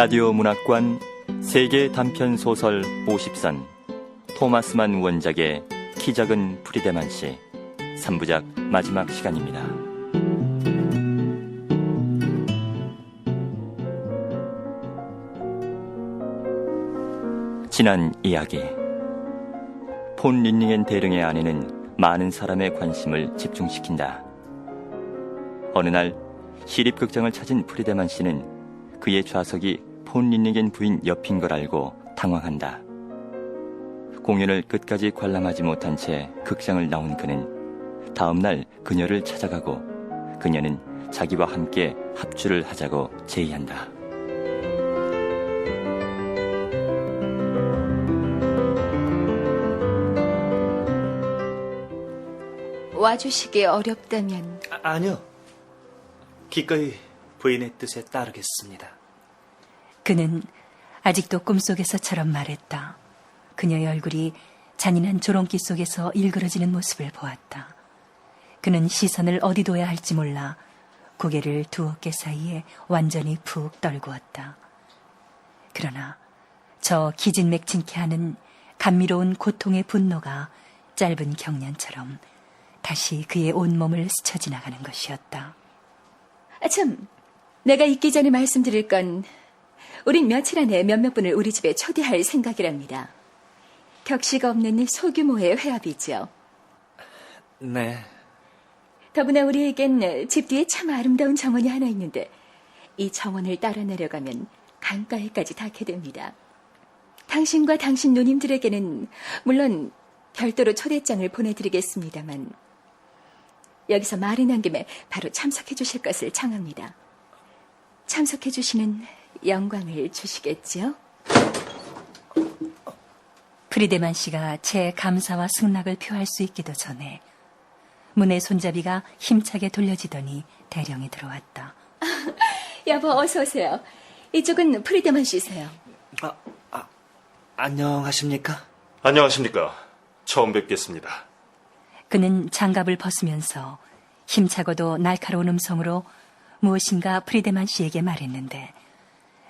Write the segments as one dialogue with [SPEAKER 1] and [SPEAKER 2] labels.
[SPEAKER 1] 라디오 문학관 세계 단편 소설 50선 토마스만 원작의 키 작은 프리데만 시 3부작 마지막 시간입니다. 지난 이야기. 폰 린닝엔 대령의 아내는 많은 사람의 관심을 집중시킨다. 어느 날 시립극장을 찾은 프리데만 씨는 그의 좌석이 폰 린닝엔 부인 옆인 걸 알고 당황한다. 공연을 끝까지 관람하지 못한 채 극장을 나온 그는 다음날 그녀를 찾아가고 그녀는 자기와 함께 합주를 하자고 제의한다.
[SPEAKER 2] 와주시기 어렵다면...
[SPEAKER 3] 아니요. 기꺼이 부인의 뜻에 따르겠습니다.
[SPEAKER 4] 그는 아직도 꿈속에서처럼 말했다. 그녀의 얼굴이 잔인한 조롱기 속에서 일그러지는 모습을 보았다. 그는 시선을 어디 둬야 할지 몰라 고개를 두 어깨 사이에 완전히 푹 떨구었다. 그러나 저 기진맥진케 하는 감미로운 고통의 분노가 짧은 경련처럼 다시 그의 온몸을 스쳐 지나가는 것이었다.
[SPEAKER 2] 참, 내가 있기 전에 말씀드릴 건 우린 며칠 안에 몇몇 분을 우리 집에 초대할 생각이랍니다. 격시가 없는 소규모의 회합이죠.
[SPEAKER 3] 네.
[SPEAKER 2] 더구나 우리에겐 집 뒤에 참 아름다운 정원이 하나 있는데 이 정원을 따라 내려가면 강가에까지 닿게 됩니다. 당신과 당신 누님들에게는 물론 별도로 초대장을 보내드리겠습니다만 여기서 말이 난 김에 바로 참석해 주실 것을 청합니다. 참석해 주시는 영광을 주시겠지요?
[SPEAKER 4] 프리데만 씨가 제 감사와 승낙을 표할 수 있기도 전에 문의 손잡이가 힘차게 돌려지더니 대령이 들어왔다.
[SPEAKER 2] 여보, 어서 오세요. 이쪽은 프리데만 씨세요.
[SPEAKER 3] 안녕하십니까?
[SPEAKER 5] 안녕하십니까. 처음 뵙겠습니다.
[SPEAKER 4] 그는 장갑을 벗으면서 힘차고도 날카로운 음성으로 무엇인가 프리데만 씨에게 말했는데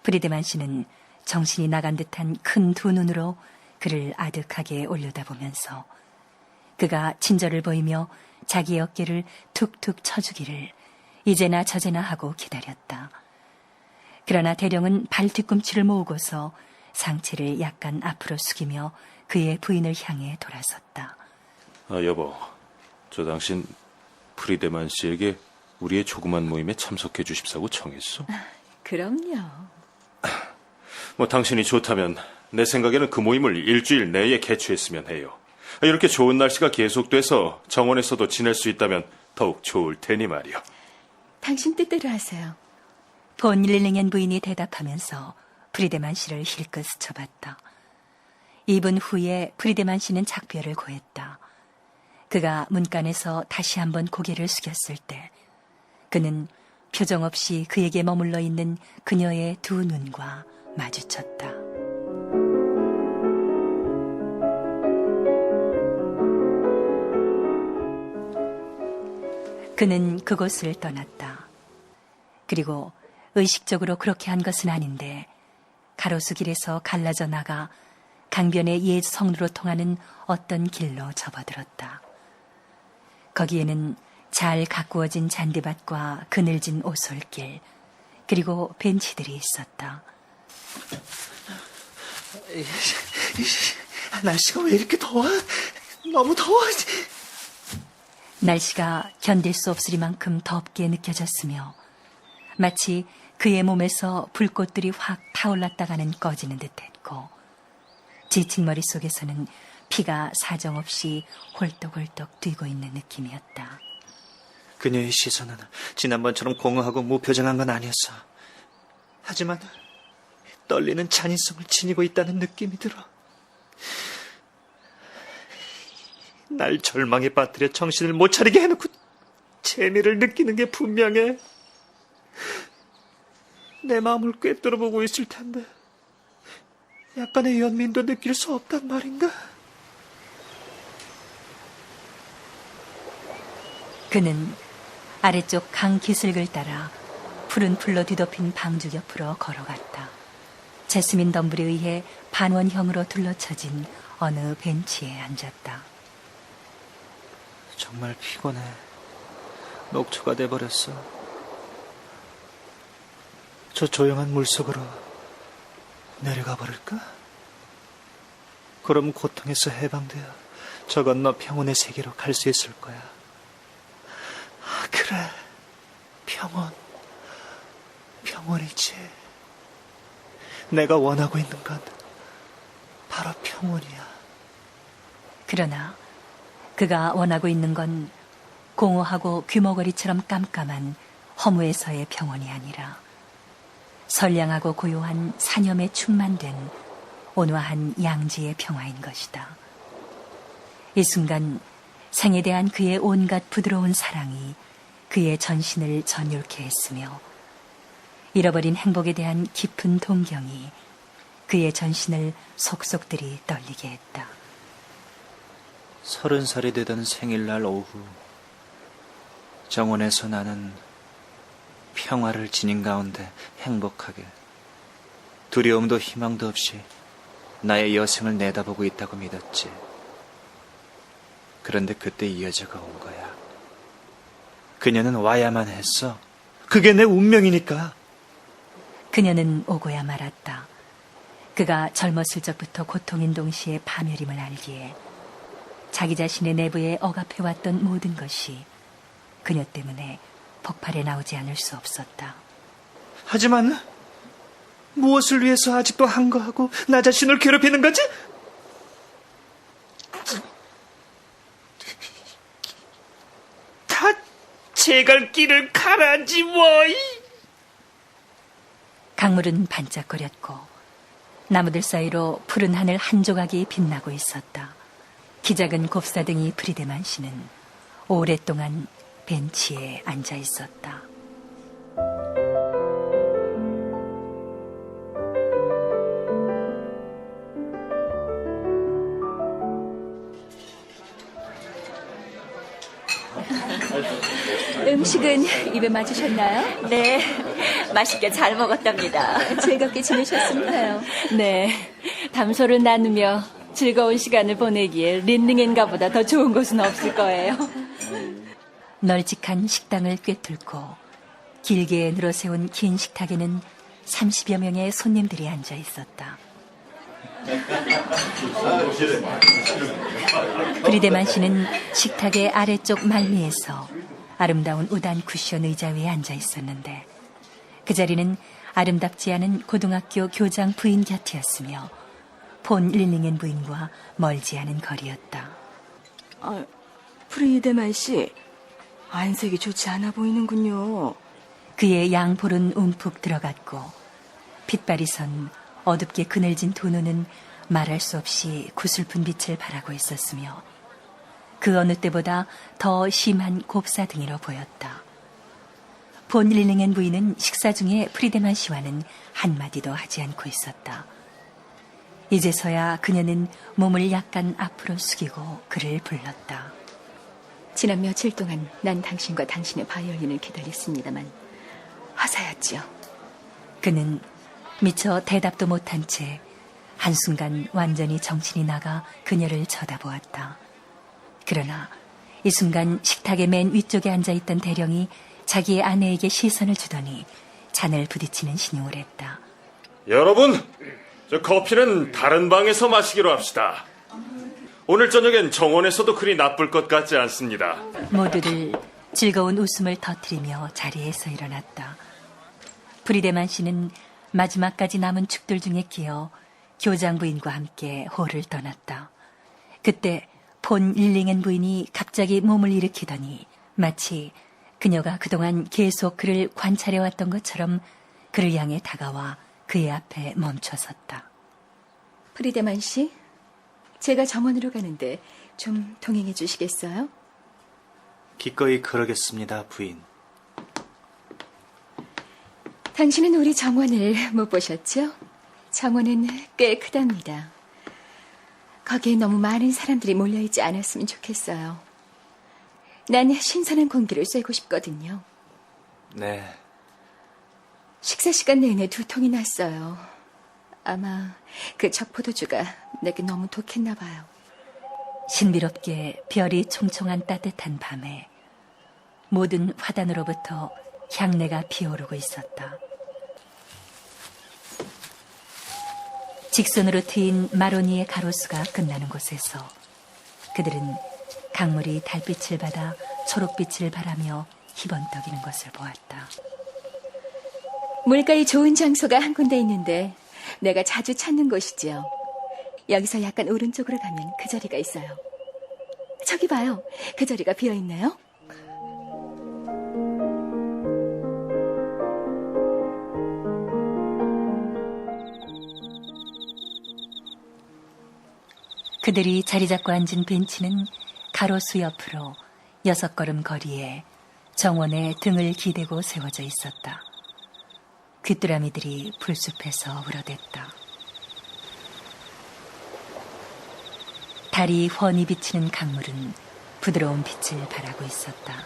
[SPEAKER 4] 프리데만 씨는 정신이 나간 듯한 큰 두 눈으로 그를 아득하게 올려다보면서 그가 친절을 보이며 자기 어깨를 툭툭 쳐주기를 이제나 저제나 하고 기다렸다. 그러나 대령은 발 뒤꿈치를 모으고서 상체를 약간 앞으로 숙이며 그의 부인을 향해 돌아섰다.
[SPEAKER 5] 여보, 저 당신 프리데만 씨에게 우리의 조그만 모임에 참석해 주십사고 청했어?
[SPEAKER 2] 그럼요.
[SPEAKER 5] 뭐 당신이 좋다면 내 생각에는 그 모임을 일주일 내에 개최했으면 해요. 이렇게 좋은 날씨가 계속돼서 정원에서도 지낼 수 있다면 더욱 좋을 테니 말이요.
[SPEAKER 2] 당신 뜻대로 하세요.
[SPEAKER 4] 폰 릴링엔 부인이 대답하면서 프리데만 씨를 힐끗 스쳐봤다. 2분 후에 프리데만 씨는 작별을 고했다. 그가 문간에서 다시 한번 고개를 숙였을 때 그는 표정 없이 그에게 머물러 있는 그녀의 두 눈과 마주쳤다. 그는 그곳을 떠났다. 그리고 의식적으로 그렇게 한 것은 아닌데 가로수길에서 갈라져 나가 강변의 옛 성루로 통하는 어떤 길로 접어들었다. 거기에는 잘 가꾸어진 잔디밭과 그늘진 오솔길, 그리고 벤치들이 있었다.
[SPEAKER 3] 날씨가 왜 이렇게 더워? 너무 더워.
[SPEAKER 4] 날씨가 견딜 수 없으리만큼 덥게 느껴졌으며 마치 그의 몸에서 불꽃들이 확 타올랐다가는 꺼지는 듯했고 지친 머릿속에서는 피가 사정없이 홀떡홀떡 뛰고 있는 느낌이었다.
[SPEAKER 3] 그녀의 시선은 지난번처럼 공허하고 무표정한 건 아니었어. 하지만 떨리는 잔인성을 지니고 있다는 느낌이 들어. 날 절망에 빠뜨려 정신을 못 차리게 해놓고 재미를 느끼는 게 분명해. 내 마음을 꿰뚫어보고 있을 텐데 약간의 연민도 느낄 수 없단 말인가?
[SPEAKER 4] 그는 아래쪽 강 기슭을 따라 푸른 풀로 뒤덮인 방죽 옆으로 걸어갔다. 제스민 덤블에 의해 반원형으로 둘러쳐진 어느 벤치에 앉았다.
[SPEAKER 3] 정말 피곤해. 녹초가 돼버렸어. 저 조용한 물속으로 내려가 버릴까? 그럼 고통에서 해방되어 저 건너 평온의 세계로 갈 수 있을 거야. 아, 그래. 평온이지. 내가 원하고 있는 건 바로 평온이야.
[SPEAKER 4] 그러나 그가 원하고 있는 건 공허하고 귀머거리처럼 깜깜한 허무에서의 평온이 아니라 선량하고 고요한 사념에 충만된 온화한 양지의 평화인 것이다. 이 순간 생에 대한 그의 온갖 부드러운 사랑이 그의 전신을 전율케 했으며 잃어버린 행복에 대한 깊은 동경이 그의 전신을 속속들이 떨리게 했다.
[SPEAKER 3] 30살이 되던 생일날 오후, 정원에서 나는 평화를 지닌 가운데 행복하게, 두려움도 희망도 없이 나의 여생을 내다보고 있다고 믿었지. 그런데 그때 이 여자가 온 거야. 그녀는 와야만 했어. 그게 내 운명이니까.
[SPEAKER 4] 그녀는 오고야 말았다. 그가 젊었을 적부터 고통인 동시에 파멸임을 알기에 자기 자신의 내부에 억압해왔던 모든 것이 그녀 때문에 폭발해 나오지 않을 수 없었다.
[SPEAKER 3] 하지만 무엇을 위해서 아직도 한거하고 나 자신을 괴롭히는 거지? 다 제갈 길을 가라지 뭐이.
[SPEAKER 4] 강물은 반짝거렸고 나무들 사이로 푸른 하늘 한 조각이 빛나고 있었다. 기작은 곱사등이 프리데만 씨는 오랫동안 벤치에 앉아 있었다.
[SPEAKER 2] 음식은 입에 맞으셨나요?
[SPEAKER 6] 네, 맛있게 잘 먹었답니다.
[SPEAKER 2] 즐겁게 지내셨습니까요?
[SPEAKER 6] 네, 담소를 나누며 즐거운 시간을 보내기에 린닝엔가보다 더 좋은 곳은 없을 거예요.
[SPEAKER 4] 널찍한 식당을 꿰뚫고 길게 늘어세운 긴 식탁에는 30여 명의 손님들이 앉아 있었다. 프리데만 씨는 식탁의 아래쪽 말미에서 아름다운 우단 쿠션 의자 위에 앉아 있었는데 그 자리는 아름답지 않은 고등학교 교장 부인 곁이었으며 폰 릴링엔 부인과 멀지 않은 거리였다.
[SPEAKER 6] 프리데만 씨, 안색이 좋지 않아 보이는군요.
[SPEAKER 4] 그의 양볼은 움푹 들어갔고 핏발이 선 어둡게 그늘진 두 눈은 말할 수 없이 구슬픈 빛을 발하고 있었으며 그 어느 때보다 더 심한 곱사등이로 보였다. 본 릴링엔 부인은 식사 중에 프리데만 씨와는 한마디도 하지 않고 있었다. 이제서야 그녀는 몸을 약간 앞으로 숙이고 그를 불렀다.
[SPEAKER 2] 지난 며칠 동안 난 당신과 당신의 바이올린을 기다렸습니다만 하사였지요.
[SPEAKER 4] 그는 미처 대답도 못한 채 한순간 완전히 정신이 나가 그녀를 쳐다보았다. 그러나 이 순간 식탁의 맨 위쪽에 앉아있던 대령이 자기의 아내에게 시선을 주더니 잔을 부딪히는 신용을 했다.
[SPEAKER 5] 여러분, 저 커피는 다른 방에서 마시기로 합시다. 오늘 저녁엔 정원에서도 그리 나쁠 것 같지 않습니다.
[SPEAKER 4] 모두들 즐거운 웃음을 터뜨리며 자리에서 일어났다. 프리데만 씨는 마지막까지 남은 축들 중에 끼어 교장 부인과 함께 홀을 떠났다. 그때 폰 릴링엔 부인이 갑자기 몸을 일으키더니 마치 그녀가 그동안 계속 그를 관찰해왔던 것처럼 그를 향해 다가와 그의 앞에 멈춰섰다.
[SPEAKER 2] 프리데만 씨, 제가 정원으로 가는데 좀 동행해 주시겠어요?
[SPEAKER 3] 기꺼이 그러겠습니다, 부인.
[SPEAKER 2] 당신은 우리 정원을 못 보셨죠? 정원은 꽤 크답니다. 거기에 너무 많은 사람들이 몰려있지 않았으면 좋겠어요. 난 신선한 공기를 쐬고 싶거든요.
[SPEAKER 3] 네.
[SPEAKER 2] 식사 시간 내내 두통이 났어요. 아마 그 적포도주가 내게 너무 독했나 봐요.
[SPEAKER 4] 신비롭게 별이 총총한 따뜻한 밤에 모든 화단으로부터 향내가 피어오르고 있었다. 직선으로 트인 마로니의 가로수가 끝나는 곳에서 그들은 강물이 달빛을 받아 초록빛을 바라며 희번떡이는 것을 보았다.
[SPEAKER 2] 물가에 좋은 장소가 한 군데 있는데 내가 자주 찾는 곳이지요. 여기서 약간 오른쪽으로 가면 그 자리가 있어요. 저기 봐요. 그 자리가 비어있나요?
[SPEAKER 4] 그들이 자리 잡고 앉은 벤치는 가로수 옆으로 6걸음 거리에 정원에 등을 기대고 세워져 있었다. 귀뚜라미들이 풀숲에서 울어댔다. 달이 훤히 비치는 강물은 부드러운 빛을 발하고 있었다.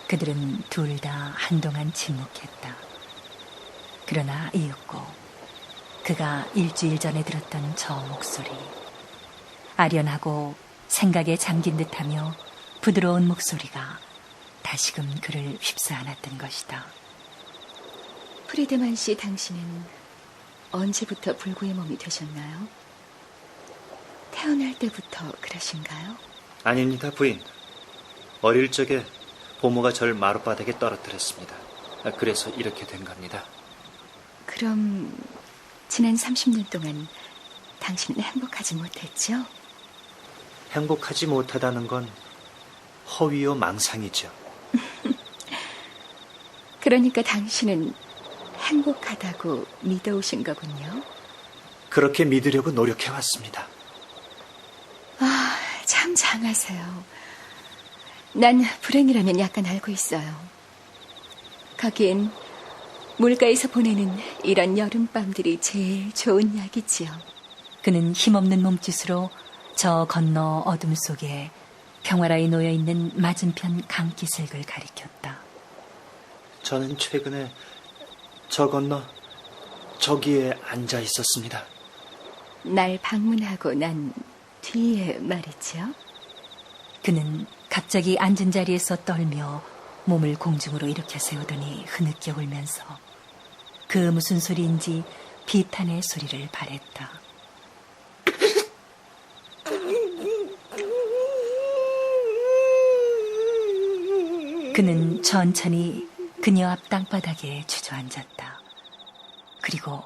[SPEAKER 4] 그들은 둘 다 한동안 침묵했다. 그러나 이윽고 그가 일주일 전에 들었던 저 목소리, 아련하고 생각에 잠긴 듯하며 부드러운 목소리가 다시금 그를 휩싸안았던 것이다.
[SPEAKER 2] 프리드만 씨, 당신은 언제부터 불구의 몸이 되셨나요? 태어날 때부터 그러신가요?
[SPEAKER 3] 아닙니다, 부인. 어릴 적에 보모가 절 마룻바닥에 떨어뜨렸습니다. 그래서 이렇게 된 겁니다.
[SPEAKER 2] 그럼 지난 30년 동안 당신은 행복하지 못했죠?
[SPEAKER 3] 행복하지 못하다는 건 허위요 망상이죠.
[SPEAKER 2] 그러니까 당신은 행복하다고 믿어오신 거군요.
[SPEAKER 3] 그렇게 믿으려고 노력해왔습니다.
[SPEAKER 2] 아, 참 장하세요. 난 불행이라면 약간 알고 있어요. 거기엔 물가에서 보내는 이런 여름밤들이 제일 좋은 약이지요.
[SPEAKER 4] 그는 힘없는 몸짓으로 저 건너 어둠 속에 평화라에 놓여있는 맞은편 강기슭을 가리켰다.
[SPEAKER 3] 저는 최근에 저 건너 저기에 앉아 있었습니다.
[SPEAKER 2] 날 방문하고 난 뒤에 말이지요.
[SPEAKER 4] 그는 갑자기 앉은 자리에서 떨며 몸을 공중으로 일으켜 세우더니 흐느껴 울면서 그 무슨 소리인지 비탄의 소리를 발했다. 그는 천천히 그녀 앞 땅바닥에 주저앉았다. 그리고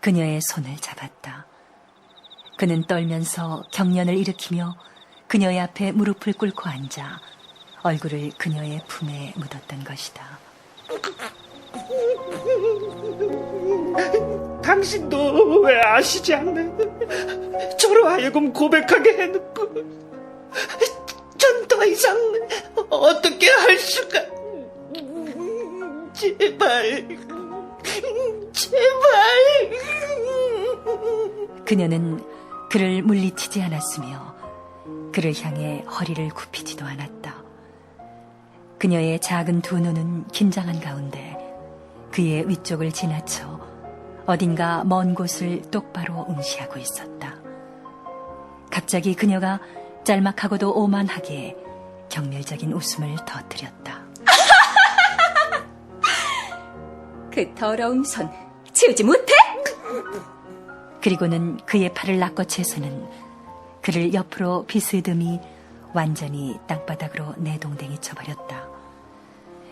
[SPEAKER 4] 그녀의 손을 잡았다. 그는 떨면서 경련을 일으키며 그녀의 앞에 무릎을 꿇고 앉아 얼굴을 그녀의 품에 묻었던 것이다.
[SPEAKER 3] 당신도 왜 아시지 않는 저로 하여금 고백하게 해놓고 전 더 이상 어떻게 할 수가. 제발.
[SPEAKER 4] 그녀는 그를 물리치지 않았으며 그를 향해 허리를 굽히지도 않았다. 그녀의 작은 두 눈은 긴장한 가운데 그의 위쪽을 지나쳐 어딘가 먼 곳을 똑바로 응시하고 있었다. 갑자기 그녀가 짤막하고도 오만하게 경멸적인 웃음을 터뜨렸다.
[SPEAKER 2] 그 더러운 손 치우지 못해?
[SPEAKER 4] 그리고는 그의 팔을 낚아채서는 그를 옆으로 비스듬히 완전히 땅바닥으로 내동댕이 쳐버렸다.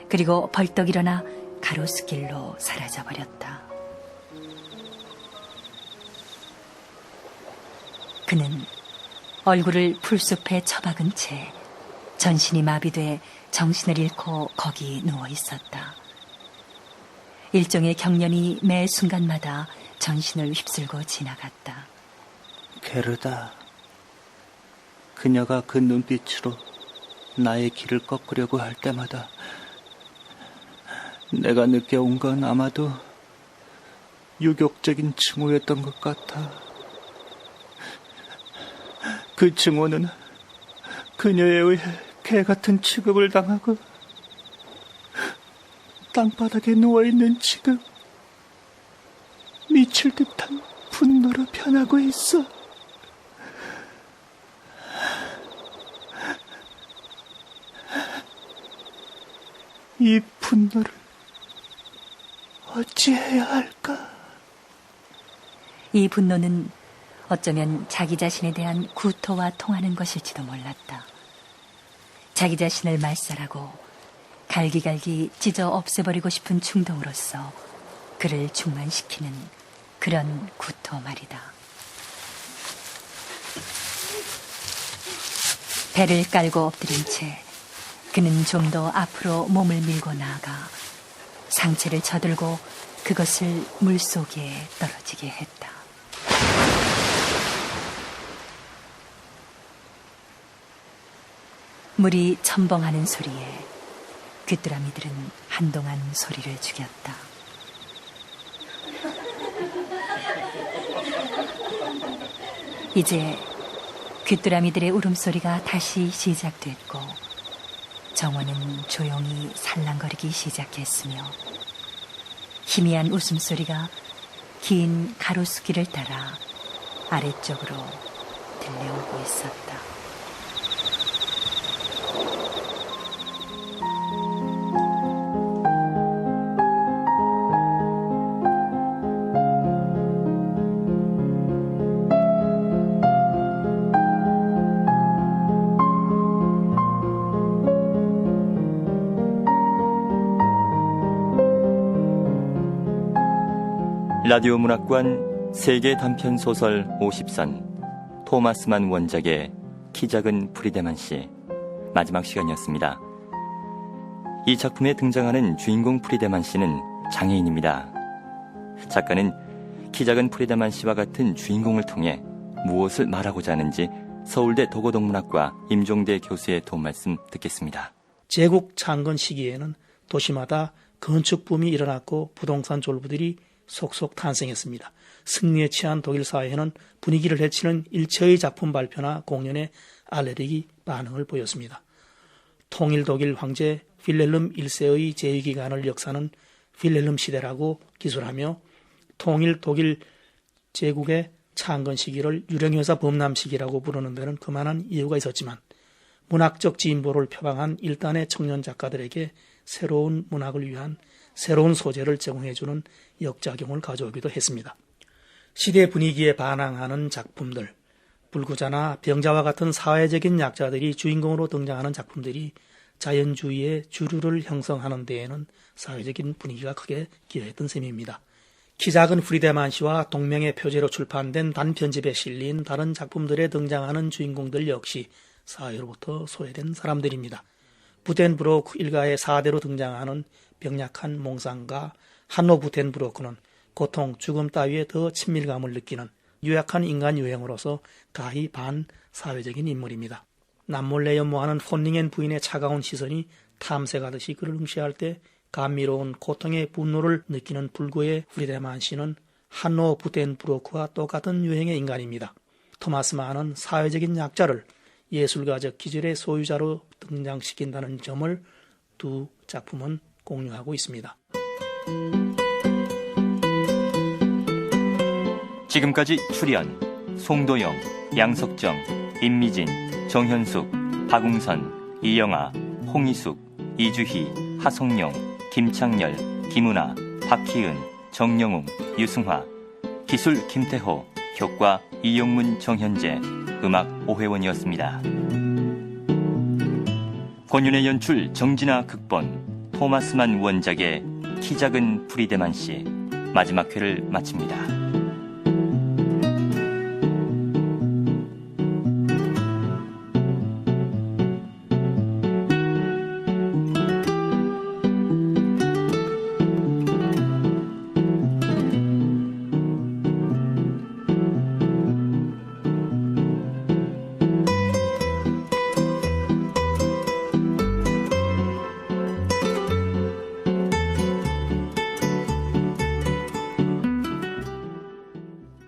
[SPEAKER 4] 그리고 벌떡 일어나 가로수길로 사라져버렸다. 그는 얼굴을 풀숲에 처박은 채 전신이 마비돼 정신을 잃고 거기 누워 있었다. 일종의 경련이 매 순간마다 전신을 휩쓸고 지나갔다.
[SPEAKER 7] 게르다, 그녀가 그 눈빛으로 나의 길을 꺾으려고 할 때마다 내가 느껴온 건 아마도 유격적인 징후였던 것 같아. 그 징후는 그녀에 의해 개같은 취급을 당하고 땅바닥에 누워있는 지금 미쳐 넘칠 듯한 분노로 변하고 있어. 이 분노를 어찌해야 할까?
[SPEAKER 4] 이 분노는 어쩌면 자기 자신에 대한 구토와 통하는 것일지도 몰랐다. 자기 자신을 말살하고 갈기갈기 찢어 없애버리고 싶은 충동으로서 그를 충만시키는 그런 구토 말이다. 배를 깔고 엎드린 채 그는 좀 더 앞으로 몸을 밀고 나아가 상체를 쳐들고 그것을 물속에 떨어지게 했다. 물이 첨벙하는 소리에 귀뚜라미들은 한동안 소리를 죽였다. 이제 귀뚜라미들의 울음소리가 다시 시작됐고 정원은 조용히 살랑거리기 시작했으며 희미한 웃음소리가 긴 가로수길을 따라 아래쪽으로 들려오고 있었다.
[SPEAKER 1] 라디오 문학관 세계 단편 소설 50선 토마스만 원작의 키 작은 프리데만 씨 마지막 시간이었습니다. 이 작품에 등장하는 주인공 프리데만 씨는 장애인입니다. 작가는 키 작은 프리데만 씨와 같은 주인공을 통해 무엇을 말하고자 하는지 서울대 도고동문학과 임종대 교수의 도움 말씀 듣겠습니다.
[SPEAKER 8] 제국 창건 시기에는 도시마다 건축 붐이 일어났고 부동산 졸부들이 속속 탄생했습니다. 승리에 취한 독일 사회는 분위기를 해치는 일체의 작품 발표나 공연에 알레르기 반응을 보였습니다. 통일 독일 황제 필헬름 1세의 재위기간을 역사는 필헬름 시대라고 기술하며 통일 독일 제국의 창건 시기를 유령여사 범람 시기라고 부르는 데는 그만한 이유가 있었지만 문학적 진보를 표방한 일단의 청년 작가들에게 새로운 문학을 위한 새로운 소재를 제공해주는 역작용을 가져오기도 했습니다. 시대 분위기에 반항하는 작품들, 불구자나 병자와 같은 사회적인 약자들이 주인공으로 등장하는 작품들이 자연주의의 주류를 형성하는 데에는 사회적인 분위기가 크게 기여했던 셈입니다. 키 작은 프리데만 씨와 동명의 표제로 출판된 단편집에 실린 다른 작품들에 등장하는 주인공들 역시 사회로부터 소외된 사람들입니다. 부텐브로크 일가의 4대로 등장하는 병약한 몽상가 한노 부텐브로크는 고통, 죽음 따위에 더 친밀감을 느끼는 유약한 인간 유형으로서 가히 반사회적인 인물입니다. 남몰래 연모하는 폰닝엔 부인의 차가운 시선이 탐색하듯이 그를 응시할 때 감미로운 고통의 분노를 느끼는 불구의 프리데만 씨는 한노 부텐브로크와 똑같은 유형의 인간입니다. 토마스 만은 사회적인 약자를 예술가적 기질의 소유자로 등장시킨다는 점을 두 작품은 공유하고 있습니다.
[SPEAKER 1] 지금까지 출연 송도영, 양석정, 임미진, 정현숙, 박웅선, 이영아, 홍희숙, 이주희, 하성룡, 김창렬, 김은아, 박희은, 정영웅, 유승화, 기술 김태호, 효과 이용문, 정현재, 음악 오혜원이었습니다. 권윤의 연출, 정진아 극본, 토마스만 원작의 키 작은 프리데만 씨 마지막 회를 마칩니다.